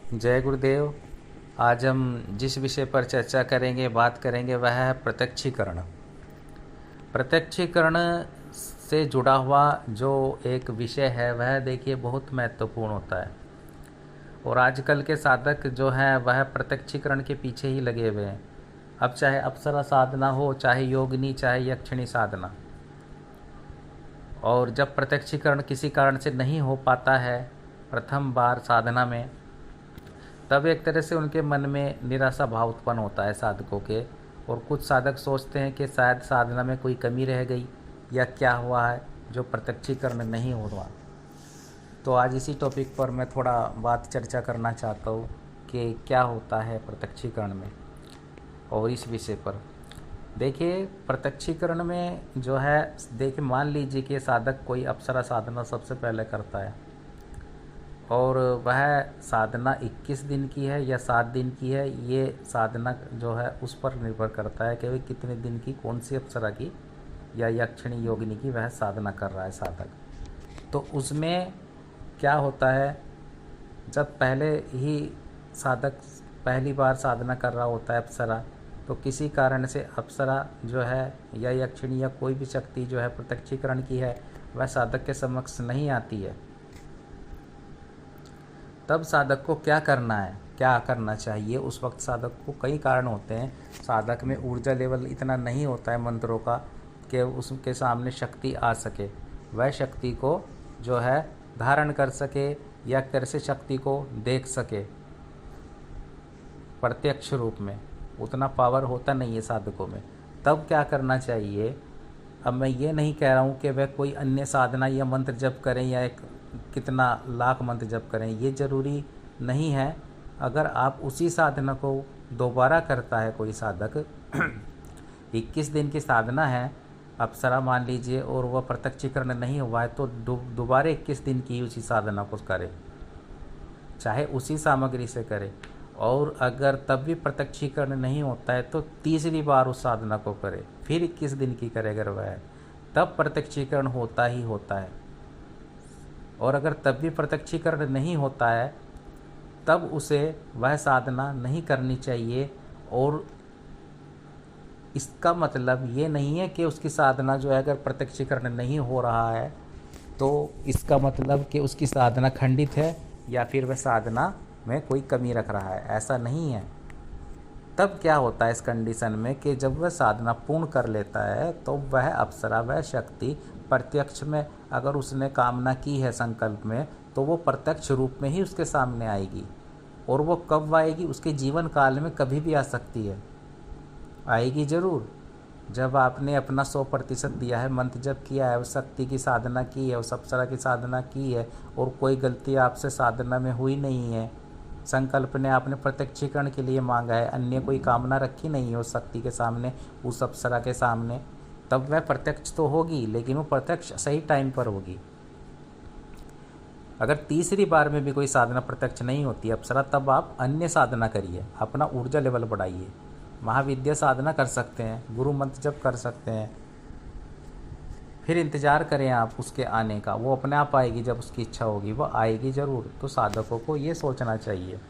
जय गुरुदेव। आज हम जिस विषय पर चर्चा करेंगे, बात करेंगे, वह है प्रत्यक्षीकरण। प्रत्यक्षीकरण से जुड़ा हुआ जो एक विषय है वह देखिए बहुत महत्वपूर्ण होता है। और आजकल के साधक जो हैं वह प्रत्यक्षीकरण के पीछे ही लगे हुए हैं। अब चाहे अप्सरा साधना हो, चाहे योगिनी, चाहे यक्षिणी साधना। और जब प्रत्यक्षीकरण किसी कारण से नहीं हो पाता है प्रथम बार साधना में, तब एक तरह से उनके मन में निराशा भाव उत्पन्न होता है साधकों के। और कुछ साधक सोचते हैं कि शायद साधना में कोई कमी रह गई या क्या हुआ है जो प्रत्यक्षीकरण नहीं हो रहा। तो आज इसी टॉपिक पर मैं थोड़ा बात चर्चा करना चाहता हूँ कि क्या होता है प्रत्यक्षीकरण में। और इस विषय पर देखिए, प्रत्यक्षीकरण में जो है, देखिए मान लीजिए कि साधक कोई अप्सरा साधना सबसे पहले करता है और वह साधना 21 दिन की है या 7 दिन की है। ये साधना जो है उस पर निर्भर करता है कि वे कितने दिन की, कौन सी अप्सरा की या यक्षिणी योगिनी की वह साधना कर रहा है साधक। तो उसमें क्या होता है, जब पहले ही साधक पहली बार साधना कर रहा होता है अप्सरा, तो किसी कारण से अप्सरा जो है या यक्षिणी या कोई भी शक्ति जो है प्रत्यक्षीकरण की है वह साधक के समक्ष नहीं आती है। तब साधक को क्या करना है, क्या करना चाहिए। उस वक्त साधक को कई कारण होते हैं। साधक में ऊर्जा लेवल इतना नहीं होता है मंत्रों का कि उसके सामने शक्ति आ सके, वह शक्ति को जो है धारण कर सके या कैसे शक्ति को देख सके प्रत्यक्ष रूप में। उतना पावर होता नहीं है साधकों में। तब क्या करना चाहिए। अब मैं ये नहीं कह रहा हूँ कि वह कोई अन्य साधना या मंत्र जप करें या एक कितना लाख मंत्र जप करें, ये ज़रूरी नहीं है। अगर आप उसी साधना को दोबारा करता है कोई साधक 21 दिन की साधना है अप्सरा मान लीजिए, और वह प्रत्यक्षीकरण नहीं हुआ है, तो दोबारा 21 दिन की उसी साधना को करे, चाहे उसी सामग्री से करे। और अगर तब भी प्रत्यक्षीकरण नहीं होता है तो तीसरी बार उस साधना को करे, फिर 21 दिन की करे अगर वह, तब प्रत्यक्षीकरण होता ही होता है। और अगर तब भी प्रत्यक्षीकरण नहीं होता है तब उसे वह साधना नहीं करनी चाहिए। और इसका मतलब ये नहीं है कि उसकी साधना जो है, अगर प्रत्यक्षीकरण नहीं हो रहा है तो इसका मतलब कि उसकी साधना खंडित है या फिर वह साधना में कोई कमी रख रहा है, ऐसा नहीं है। तब क्या होता है इस कंडीशन में कि जब वह साधना पूर्ण कर लेता है तो वह अप्सरा, वह शक्ति प्रत्यक्ष में, अगर उसने कामना की है संकल्प में, तो वो प्रत्यक्ष रूप में ही उसके सामने आएगी। और वो कब आएगी, उसके जीवन काल में कभी भी आ सकती है, आएगी ज़रूर। जब आपने अपना 100% दिया है, मंत्र जप किया है, उस शक्ति की साधना की है, उस अप्सरा की साधना की है, और कोई गलती आपसे साधना में हुई नहीं है, संकल्प ने आपने प्रत्यक्षीकरण के लिए मांगा है, अन्य कोई कामना रखी नहीं है उस शक्ति के सामने, उस अप्सरा के सामने, तब वह प्रत्यक्ष तो होगी, लेकिन वो प्रत्यक्ष सही टाइम पर होगी। अगर तीसरी बार में भी कोई साधना प्रत्यक्ष नहीं होती अप्सरा, तब आप अन्य साधना करिए, अपना ऊर्जा लेवल बढ़ाइए। महाविद्या साधना कर सकते हैं, गुरु मंत्र जप कर सकते हैं, फिर इंतज़ार करें आप उसके आने का। वो अपने आप आएगी, जब उसकी इच्छा होगी वो आएगी ज़रूर। तो साधकों को ये सोचना चाहिए।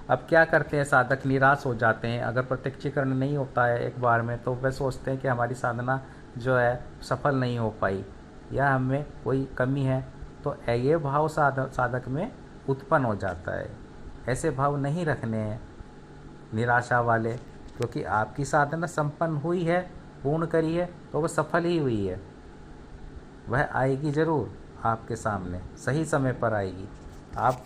अब क्या करते हैं साधक, निराश हो जाते हैं अगर प्रत्यक्षीकरण नहीं होता है एक बार में, तो वे सोचते हैं कि हमारी साधना जो है सफल नहीं हो पाई या हमें कोई कमी है। तो ये भाव साधक में उत्पन्न हो जाता है। ऐसे भाव नहीं रखने हैं निराशा वाले, क्योंकि आपकी साधना संपन्न हुई है, पूर्ण करी है, तो वह सफल ही हुई है। वह आएगी ज़रूर आपके सामने, सही समय पर आएगी। आप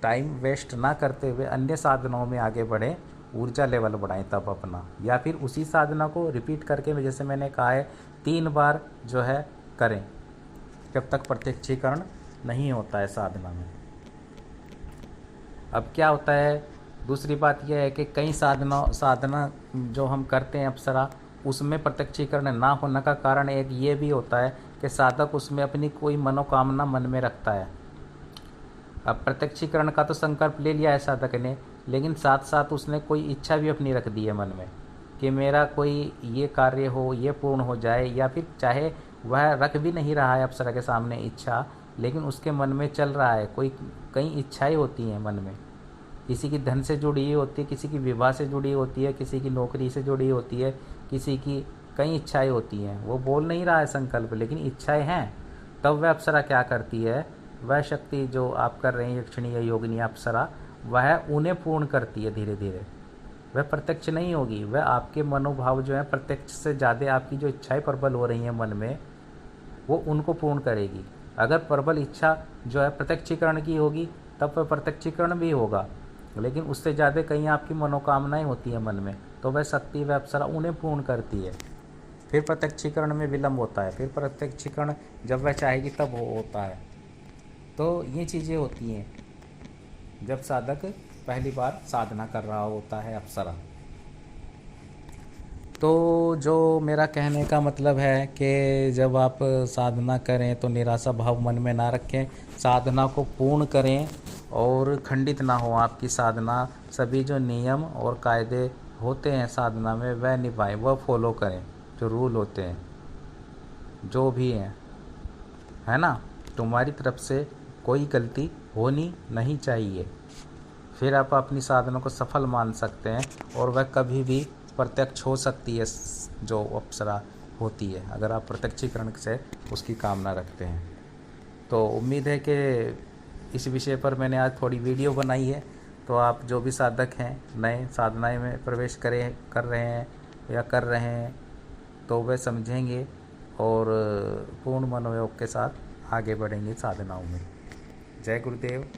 टाइम वेस्ट ना करते हुए अन्य साधनों में आगे बढ़ें, ऊर्जा लेवल बढ़ाएं तब अपना, या फिर उसी साधना को रिपीट करके, जैसे मैंने कहा है, 3 बार जो है करें, जब तक प्रत्यक्षीकरण नहीं होता है साधना में। अब क्या होता है, दूसरी बात यह है कि कई साधना जो हम करते हैं अप्सरा, उसमें प्रत्यक्षीकरण ना होने का कारण एक ये भी होता है कि साधक उसमें अपनी कोई मनोकामना मन में रखता है। अब प्रत्यक्षीकरण का तो संकल्प ले लिया है साधक ने, लेकिन साथ साथ उसने कोई इच्छा भी अपनी रख दी है मन में कि मेरा कोई ये कार्य हो, ये पूर्ण हो जाए। या फिर चाहे वह रख भी नहीं रहा है अप्सरा के सामने इच्छा, लेकिन उसके मन में चल रहा है, कोई कई इच्छाएं होती हैं मन में, किसी की धन से जुड़ी हुई होती है, किसी की विवाह से जुड़ी होती है, किसी की नौकरी से जुड़ी होती है, किसी की कई इच्छाएं होती हैं। वो बोल नहीं रहा है संकल्प, लेकिन इच्छाएं हैं। तब वह अप्सरा क्या करती है, वह शक्ति जो आप कर रहे हैं यक्षिणी या योगिनी अप्सरा, वह उन्हें पूर्ण करती है धीरे धीरे। वह प्रत्यक्ष नहीं होगी, वह आपके मनोभाव जो है प्रत्यक्ष से ज़्यादा आपकी जो इच्छाएं प्रबल हो रही हैं मन में, वो उनको पूर्ण करेगी। अगर प्रबल इच्छा जो है प्रत्यक्षीकरण की होगी तब वह प्रत्यक्षीकरण भी होगा, लेकिन उससे ज़्यादा कहीं आपकी मनोकामनाएं होती हैं मन में, तो वह शक्ति वह अप्सरा उन्हें पूर्ण करती है। फिर प्रत्यक्षीकरण में विलम्ब होता है, फिर प्रत्यक्षीकरण जब वह चाहेगी तब होता है। तो ये चीज़ें होती हैं जब साधक पहली बार साधना कर रहा होता है अप्सरा। तो जो मेरा कहने का मतलब है कि जब आप साधना करें तो निराशा भाव मन में ना रखें, साधना को पूर्ण करें और खंडित ना हो आपकी साधना। सभी जो नियम और कायदे होते हैं साधना में वह निभाएं, वह फॉलो करें, जो रूल होते हैं जो भी हैं, है ना। तुम्हारी तरफ से कोई गलती होनी नहीं चाहिए, फिर आप अपनी साधना को सफल मान सकते हैं और वह कभी भी प्रत्यक्ष हो सकती है जो अप्सरा होती है, अगर आप प्रत्यक्षीकरण से उसकी कामना रखते हैं। तो उम्मीद है कि इस विषय पर मैंने आज थोड़ी वीडियो बनाई है, तो आप जो भी साधक हैं नए साधनाएं में प्रवेश कर रहे हैं या कर रहे हैं, तो वे समझेंगे और पूर्ण मनोयोग के साथ आगे बढ़ेंगे साधनाओं में। जय गुरुदेव।